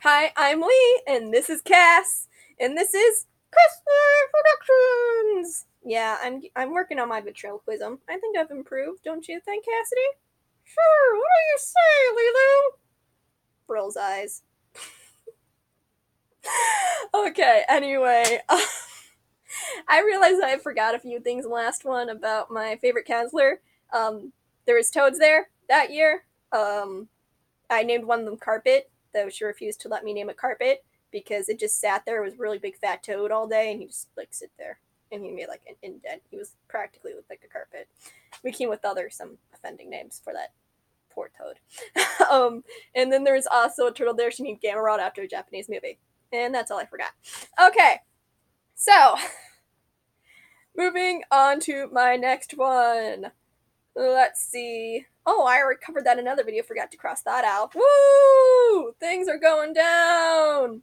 Hi, I'm Lee, and this is Cass, and this is Kessler Productions. Yeah, I'm working on my ventriloquism. I think I've improved, don't you think, Cassidy? Sure. What do you say, Lulu? Rolls eyes. Okay. Anyway, I realized I forgot a few things in the last one about my favorite counselor. There was toads there that year. I named one of them Carpet, though she refused to let me name it Carpet because it just sat there. It was a really big fat toad all day, and he just like sit there, and he made like an indent. He was practically looked like a carpet. We came with some offending names for that poor toad. And then there was also a turtle there. She named Gamma Rod after a Japanese movie, and that's all I forgot. Okay, so moving on to my next one. Let's see. Oh, I already covered that in another video. Forgot to cross that out. Woo! Things are going down.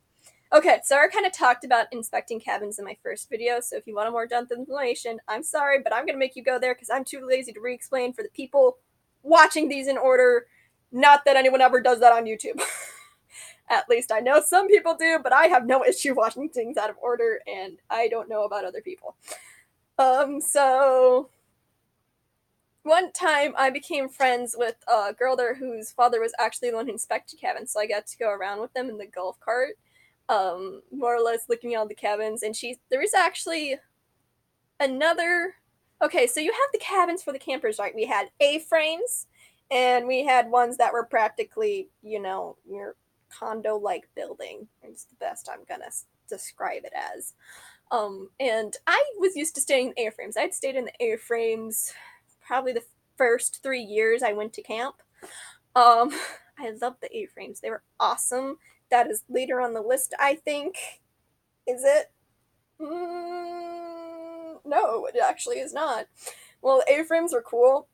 Okay, so I kind of talked about inspecting cabins in my first video, so if you want a more depth information, I'm sorry, but I'm going to make you go there because I'm too lazy to re-explain for the people watching these in order. Not that anyone ever does that on YouTube. At least I know some people do, but I have no issue watching things out of order, and I don't know about other people. So one time I became friends with a girl there whose father was actually the one who inspected cabins, so I got to go around with them in the golf cart, more or less looking at all the cabins. And there was actually another. Okay, so you have the cabins for the campers, right? We had A-frames, and we had ones that were practically, your condo-like building. It's the best I'm gonna describe it as. And I was used to staying in A-frames. I'd stayed in the A-frames probably the first 3 years I went to camp. Um, I loved the A-frames. They were awesome. That is later on the list, I think. Is it? No, it actually is not. Well, A-frames are cool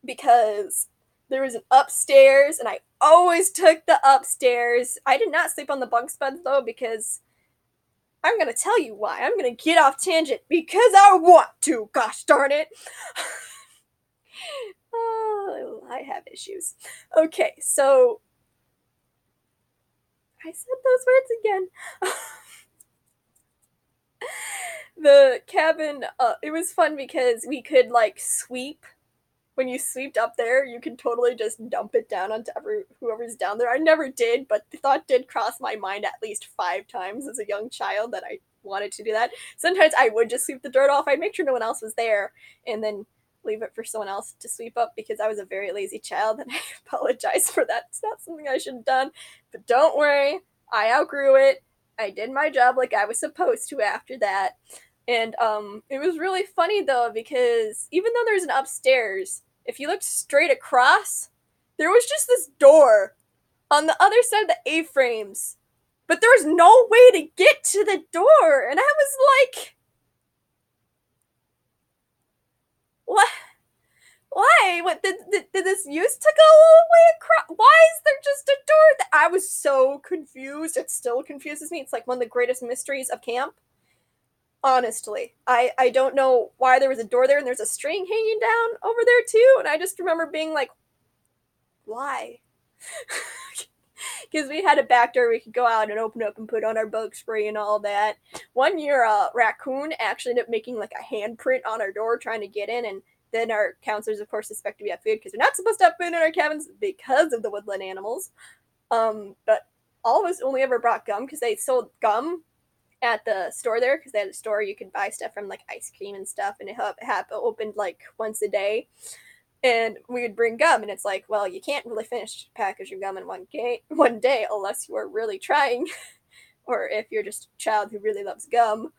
because there was an upstairs, and I always took the upstairs. I did not sleep on the bunk beds, though, because I'm gonna tell you why. I'm gonna get off tangent because I want to. Gosh darn it. Oh, I have issues. Okay, so I said those words again. The cabin, it was fun because we could like sweep. When you sweeped up there, you could totally just dump it down onto whoever's down there. I never did, but the thought did cross my mind at least 5 times as a young child that I wanted to do that. Sometimes I would just sweep the dirt off. I'd make sure no one else was there, and then leave it for someone else to sweep up because I was a very lazy child, and I apologize for that. It's not something I should have done, but don't worry, I outgrew it. I did my job like I was supposed to after that. And it was really funny though because even though there's an upstairs, if you looked straight across, there was just this door on the other side of the A-frames. But there was no way to get to the door, and I was like, "What? Why? What did this used to go all the way across? Why is there just a door?" I was so confused. It still confuses me. It's like one of the greatest mysteries of camp. Honestly, I don't know why there was a door there and there's a string hanging down over there too, and I just remember being like, why? Because we had a back door we could go out and open up and put on our bug spray and all that. One year, a raccoon actually ended up making like a handprint on our door trying to get in, and then our counselors, of course, suspected we had food because we're not supposed to have food in our cabins because of the woodland animals. But all of us only ever brought gum because they sold gum at the store there because they had a store you could buy stuff from like ice cream and stuff, and it opened like once a day, and we would bring gum, and it's like, well, you can't really finish a package of gum in one day unless you are really trying, or if you're just a child who really loves gum.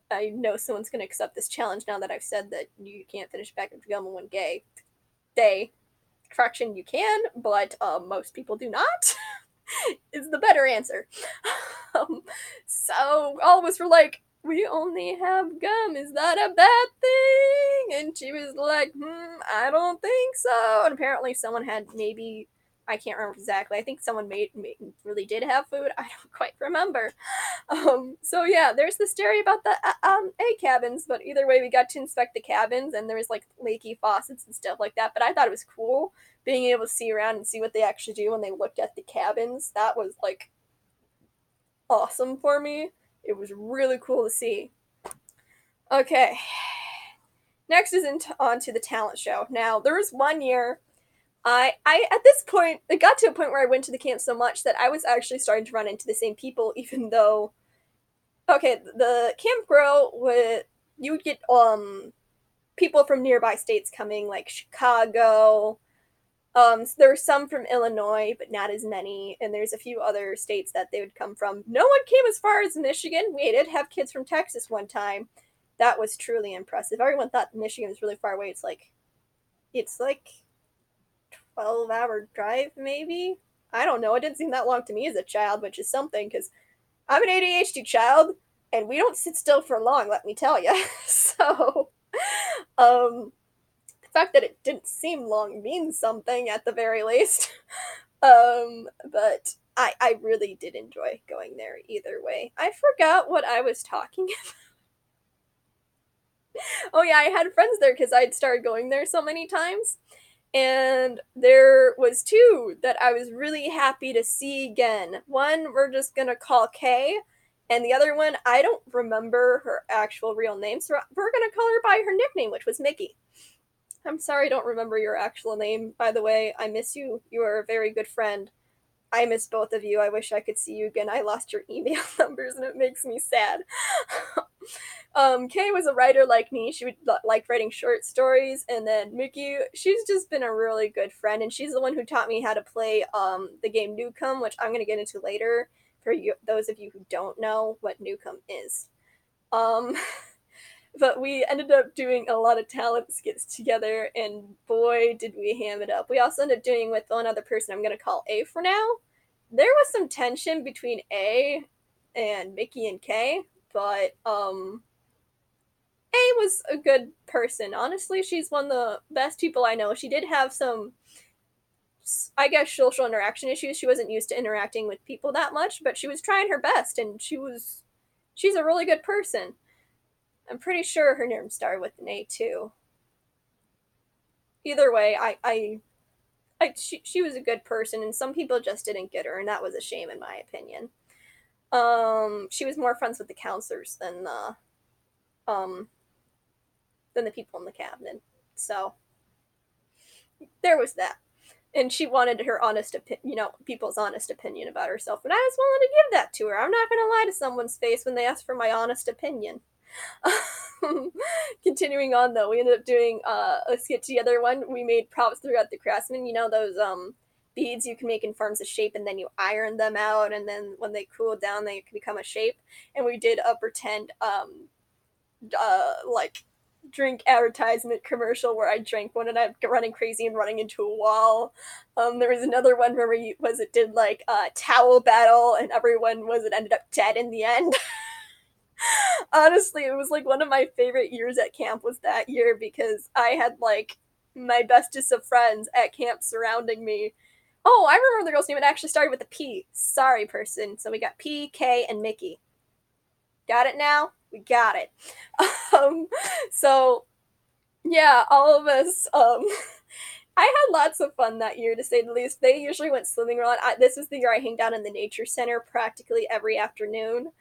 I know someone's going to accept this challenge now that I've said that you can't finish a package of gum in one day. Correction, you can, but most people do not. Is the better answer. Um, so all of us were like, we only have gum. Is that a bad thing? And she was like, I don't think so. And apparently someone had maybe, I can't remember exactly. I think someone really did have food. I don't quite remember. So yeah, there's the story about the egg cabins. But either way, we got to inspect the cabins, and there was like leaky faucets and stuff like that. But I thought it was cool being able to see around and see what they actually do when they looked at the cabins. That was like awesome for me. It was really cool to see. Okay, next is on to the talent show. Now, there was one year I at this point it got to a point where I went to the camp so much that I was actually starting to run into the same people, even though okay, the camp grow would you would get people from nearby states coming, like Chicago. There were some from Illinois, but not as many, and there's a few other states that they would come from. No one came as far as Michigan. We did have kids from Texas one time. That was truly impressive. Everyone thought Michigan was really far away. It's like 12-hour drive, maybe. I don't know. It didn't seem that long to me as a child, which is something because I'm an ADHD child, and we don't sit still for long. Let me tell you. So, um, the fact that it didn't seem long means something at the very least. But I really did enjoy going there either way. I forgot what I was talking about. Oh yeah, I had friends there because I'd started going there so many times. And there was two that I was really happy to see again. One we're just gonna call Kay, and the other one I don't remember her actual real name, so we're gonna call her by her nickname, which was Mickey. I'm sorry I don't remember your actual name, by the way. I miss you. You are a very good friend. I miss both of you. I wish I could see you again. I lost your email numbers and it makes me sad. Kay was a writer like me. She would like writing short stories, and then Mickey, she's just been a really good friend, and she's the one who taught me how to play the game Newcomb, which I'm gonna get into later for you, those of you who don't know what Newcomb is. Um, but we ended up doing a lot of talent skits together, and boy, did we ham it up. We also ended up doing with one other person I'm gonna call A for now. There was some tension between A and Mickey and Kay, but A was a good person. Honestly, she's one of the best people I know. She did have some, I guess, social interaction issues. She wasn't used to interacting with people that much, but she was trying her best, and she's a really good person. I'm pretty sure her name started with an A too. Either way, she was a good person, and some people just didn't get her, and that was a shame in my opinion. She was more friends with the counselors um than the people in the cabinet. So there was that. And she wanted her honest people's honest opinion about herself, and I was willing to give that to her. I'm not going to lie to someone's face when they ask for my honest opinion. Continuing on though, we ended up doing a skit together. One we made props throughout the Craftsman. You know those beads you can make in forms of shape, and then you iron them out, and then when they cool down, they can become a shape. And we did a pretend like drink advertisement commercial where I drank one and I'm running crazy and running into a wall. There was another one where it did like a towel battle and everyone ended up dead in the end. Honestly, it was like one of my favorite years at camp was that year because I had like my bestest of friends at camp surrounding me. Oh, I remember the girl's name. It actually started with a P. Sorry, person. So we got P, K, and Mickey. Got it now? We got it. Um, so yeah, all of us. I had lots of fun that year, to say the least. They usually went swimming around. This was the year I hanged out in the nature center practically every afternoon.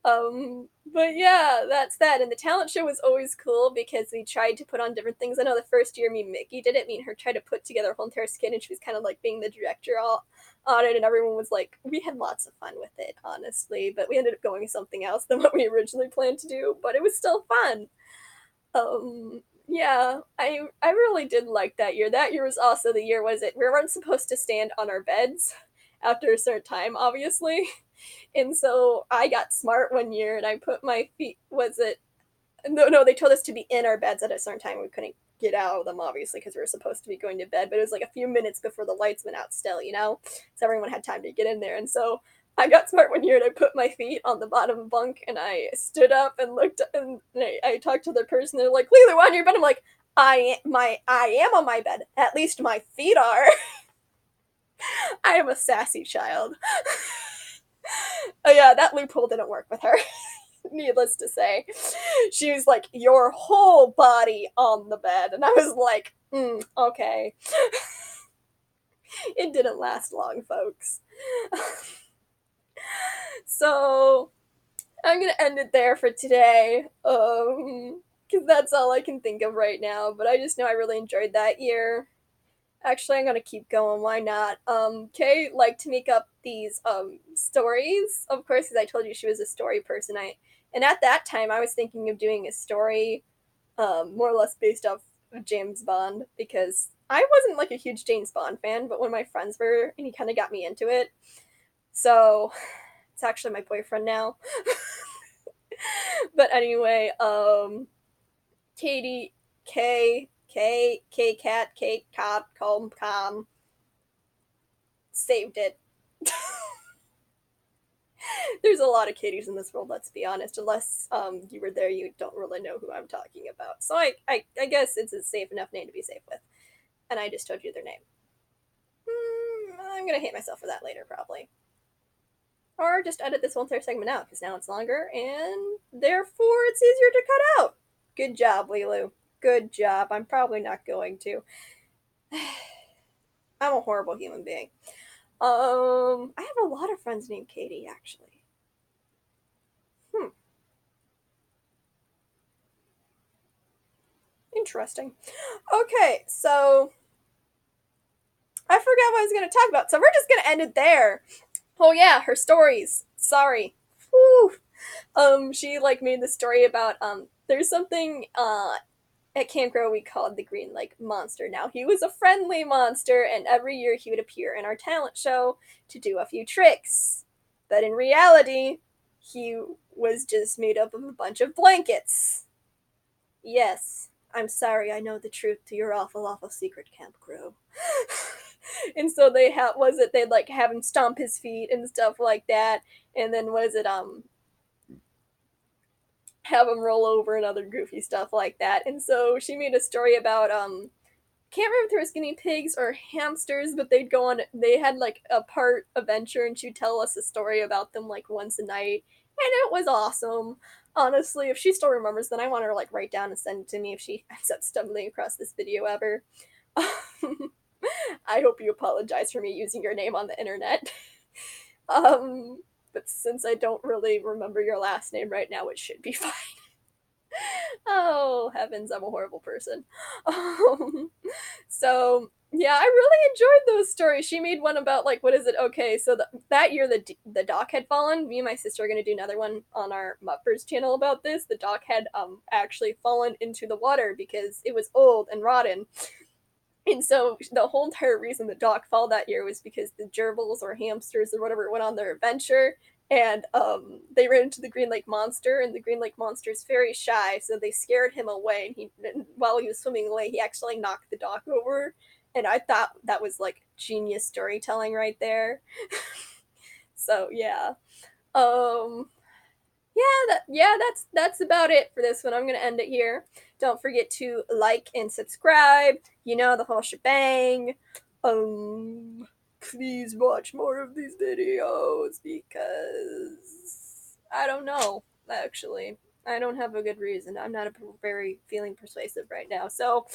But yeah, that's that. And the talent show was always cool because we tried to put on different things. I know the first year me and Mickey did it, me and her tried to put together a whole entire skit, and she was kind of like being the director all on it, and everyone was like, we had lots of fun with it, honestly, but we ended up going with something else than what we originally planned to do, but it was still fun. Yeah, I really did like that year. That year was also the year, was it? We weren't supposed to stand on our beds after a certain time, obviously. And so I got smart one year and I put my feet, was it? No, they told us to be in our beds at a certain time. We couldn't get out of them, obviously, because we were supposed to be going to bed, but it was like a few minutes before the lights went out still, you know? So everyone had time to get in there. And so I got smart one year and I put my feet on the bottom of the bunk and I stood up and looked and I talked to the person. They're like, Leela, why on your bed? I'm like, I am on my bed. At least my feet are. I am a sassy child. Oh yeah, that loophole didn't work with her. Needless to say, she was like, your whole body on the bed, and I was like, okay. It didn't last long, folks. So I'm gonna end it there for today. Because that's all I can think of right now. But I just know I really enjoyed that year. Actually, I'm gonna keep going. Why not? Kay liked to make up these stories, of course, because I told you she was a story person. And at that time, I was thinking of doing a story, more or less based off of James Bond, because I wasn't like a huge James Bond fan, but when my friends were, and he kind of got me into it. So it's actually my boyfriend now. But anyway, Katie K cat K cop com saved it. There's a lot of Katies in this world, let's be honest. Unless you were there, you don't really know who I'm talking about. So I guess it's a safe enough name to be safe with. And I just told you their name. I'm gonna hate myself for that later, probably. Or just edit this whole entire segment out, because now it's longer, and therefore it's easier to cut out. Good job, Lilu. Good job. I'm probably not going to. I'm a horrible human being. I have a lot of friends named Katie, actually. Interesting. Okay, so I forgot what I was going to talk about, so we're just going to end it there. Oh yeah, her stories. Sorry. Whew. She like made the story about there's something at Camp Grow we called the Green Lake Monster. Now he was a friendly monster, and every year he would appear in our talent show to do a few tricks. But in reality, he was just made up of a bunch of blankets. Yes, I'm sorry, I know the truth to your awful, awful secret, Camp Crow. And so they they'd like have him stomp his feet and stuff like that, and then have him roll over and other goofy stuff like that. And so she made a story about can't remember if there was guinea pigs or hamsters, but they had like a part adventure, and she'd tell us a story about them like once a night, and it was awesome. Honestly, if she still remembers, then I want her to like write down and send it to me if she ends up stumbling across this video ever. I hope you apologize for me using your name on the internet. um, but since I don't really remember your last name right now, it should be fine. Oh heavens, I'm a horrible person. Um, so yeah, I really enjoyed those stories. She made one about like what is it? Okay, so that year the dock had fallen. Me and my sister are gonna do another one on our Muppers channel about this. The dock had actually fallen into the water because it was old and rotten. And so the whole entire reason the dock fell that year was because the gerbils or hamsters or whatever went on their adventure, and they ran into the Green Lake Monster, and the Green Lake Monster's very shy, so they scared him away. And while he was swimming away, he actually knocked the dock over, and I thought that was like genius storytelling right there. So yeah, um, that's about it for this one. I'm gonna end it here. Don't forget to like and subscribe. You know the whole shebang. Please watch more of these videos because I don't know. Actually, I don't have a good reason. I'm not very feeling persuasive right now. So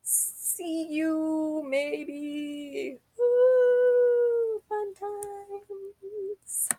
see you maybe. Ooh, fun times.